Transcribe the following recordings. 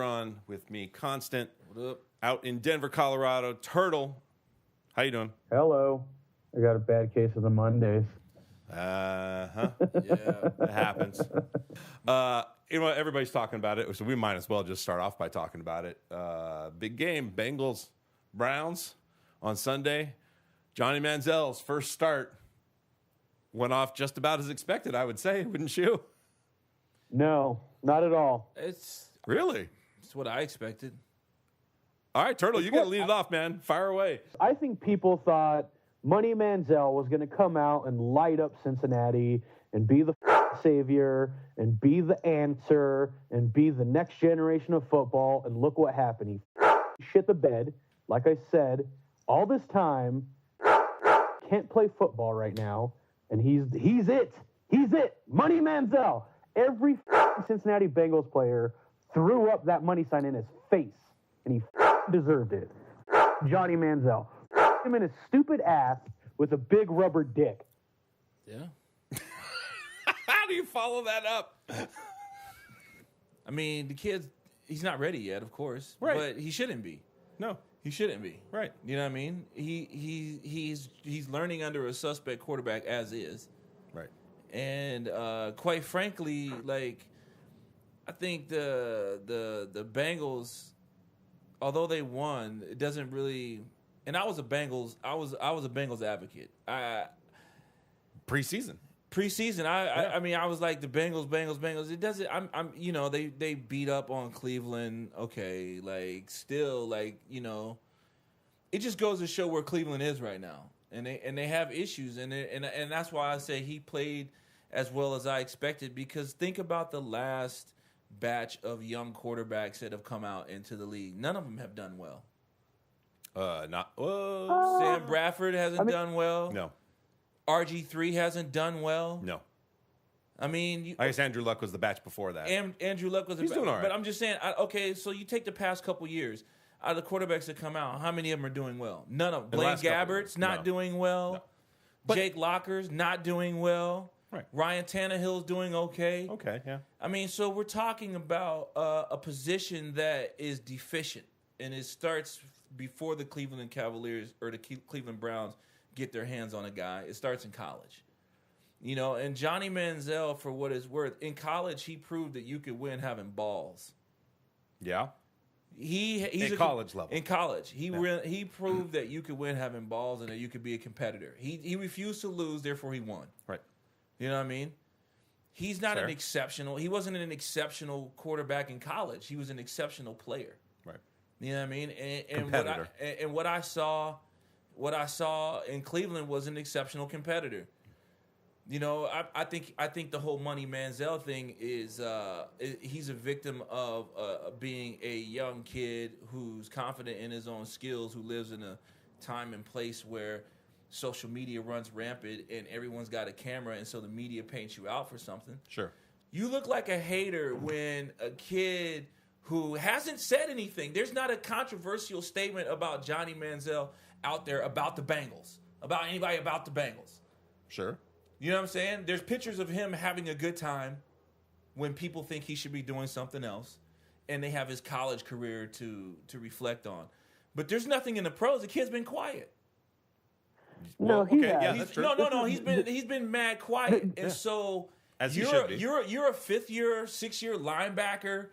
Orgeron with me, Constant. What up? Out in Denver, Colorado. Turtle, how you doing? Hello. I got a bad case of the Mondays. Yeah, Yeah. it happens. You know what? Everybody's talking about it, so we might as well just start off by talking about it. Big game, Bengals, Browns on Sunday. Johnny Manziel's first start went off just about as expected, I would say, wouldn't you? No, not at all. It's Really? what I expected. All right, Turtle, you got to lead it off, man. Fire away. I think people thought Money Manziel was going to come out and light up Cincinnati and be the savior and be the answer and be the next generation of football. And look what happened. He shit the bed. Like I said, all this time, can't play football right now. And he's it. He's it. Money Manziel. Every Cincinnati Bengals player threw up that money sign in his face, and he deserved it. Johnny Manziel. Him in his stupid ass with a big rubber dick. Yeah. How do you follow that up? I mean, the kid, he's not ready yet, of course. Right. But he shouldn't be. No. He shouldn't be. Right. You know what I mean? He's learning under a suspect quarterback as is. Right. And quite frankly, like, I think the Bengals, although they won, it doesn't really. And I was a Bengals advocate. Preseason, I mean, I was like the Bengals. It doesn't. I'm. You know, they beat up on Cleveland. Okay, like still, like it just goes to show where Cleveland is right now, and they have issues, and that's why I say he played as well as I expected. Because think about the last batch of young quarterbacks that have come out into the league. None of them have done well. Sam Bradford hasn't done well. No. RG3 hasn't done well. No. I mean, I guess Andrew Luck was the batch before that. Andrew Luck was. He's doing all right. But I'm just saying. Okay, so you take the past couple years out of the quarterbacks that come out. How many of them are doing well? None of them. Blaine Gabbert's not doing well. No. But Jake Locker's not doing well. Right. Ryan Tannehill's doing okay. Okay. Yeah. I mean, so we're talking about a position that is deficient, and it starts before the Cleveland Cavaliers or the Cleveland Browns get their hands on a guy. It starts in college. And Johnny Manziel, for what it's worth, in college, he proved that you could win having balls. Yeah. He's at college level. In college, he proved that you could win having balls and that you could be a competitor. He refused to lose, therefore he won. Right. You know what I mean? He's not Fair. He wasn't an exceptional quarterback in college. He was an exceptional player. Right. You know what I mean? And competitor. What I saw in Cleveland was an exceptional competitor. I think the whole Money Manziel thing is he's a victim of being a young kid who's confident in his own skills, who lives in a time and place where social media runs rampant and everyone's got a camera, and so the media paints you out for something. Sure. You look like a hater when a kid who hasn't said anything. There's not a controversial statement about Johnny Manziel out there about the Bengals, about anybody about the Bengals. Sure. You know what I'm saying? There's pictures of him having a good time when people think he should be doing something else, and they have his college career to reflect on. But there's nothing in the pros. The kid's been quiet. No, yeah, that's true. No. He's been mad quiet, and so As he should be. You're a 6-year linebacker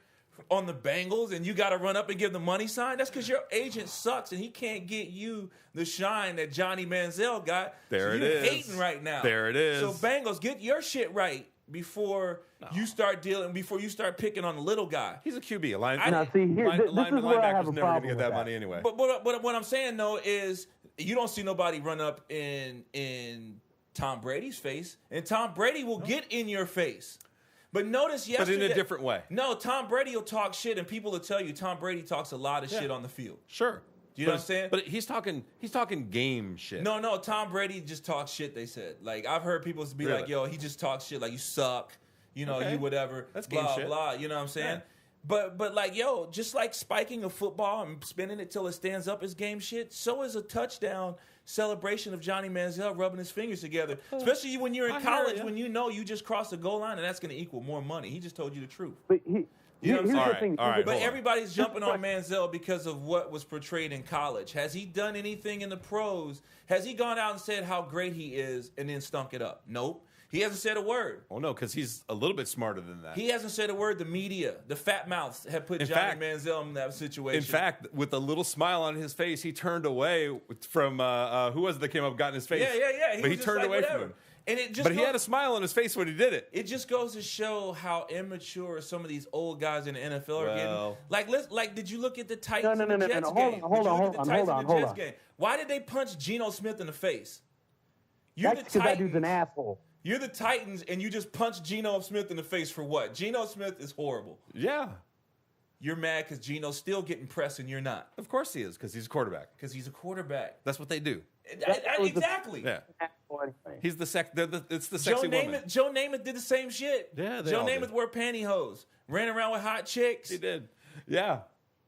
on the Bengals, and you got to run up and give the money sign. That's because your agent sucks, and he can't get you the shine that Johnny Manziel got. There it you're is. hating right now. There it is. So Bengals, get your shit right before you start picking on the little guy. He's a QB. A This is where I have linebacker's never a going to problem get with that that. money anyway. But what I'm saying though is you don't see nobody run up in Tom Brady's face, and Tom Brady will get in your face. But notice yesterday, but in a different way. No, Tom Brady will talk shit, and people will tell you Tom Brady talks a lot of shit on the field. Sure. You know what I'm saying? But he's talking game shit. No, Tom Brady just talks shit, they said. Like, I've heard people be like, yo, he just talks shit, like, you suck, you whatever. That's game blah, shit. blah, you know what I'm saying? Yeah. But like, yo, just like spiking a football and spinning it till it stands up is game shit, so is a touchdown celebration of Johnny Manziel rubbing his fingers together. Especially when you're in college, when you know you just crossed the goal line and that's going to equal more money. He just told you the truth. But You know what I'm Here's saying? the thing. all right, But hold on. everybody's jumping on Manziel because of what was portrayed in college. Has he done anything in the pros? Has he gone out and said how great he is and then stunk it up? Nope. He hasn't said a word. Oh, no, because he's a little bit smarter than that. He hasn't said a word. The media, the fat mouths have put Johnny Manziel in that situation. In fact, with a little smile on his face, he turned away from who was it that came up, got in his face? Yeah. But he was turned just away whatever. from him. And it just But he had a smile on his face when he did it. It just goes to show how immature some of these old guys in the NFL are Well. getting. Like, did you look at the Titans No. and the Jets game? Hold on. Game? Why did they punch Geno Smith in the face? You're That's the because that dude's Titans. an asshole. You're the Titans, and you just punched Geno Smith in the face for what? Geno Smith is horrible. Yeah. You're mad because Geno's still getting pressed and you're not. Of course he is, because he's a quarterback. Because he's a quarterback. That's what they do. Exactly. Yeah. He's the it's the Joe sexy woman. Joe Namath did the same shit. Yeah, they Joe all Namath did. wore pantyhose, ran around with hot chicks. He did. Yeah.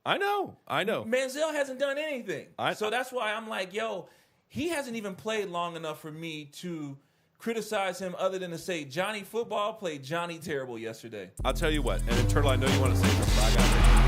I know. Manziel hasn't done anything. So that's why I'm like, yo, he hasn't even played long enough for me to criticize him other than to say Johnny Football played Johnny terrible yesterday. I'll tell you what, and Turtle, I know you want to say something, but I got to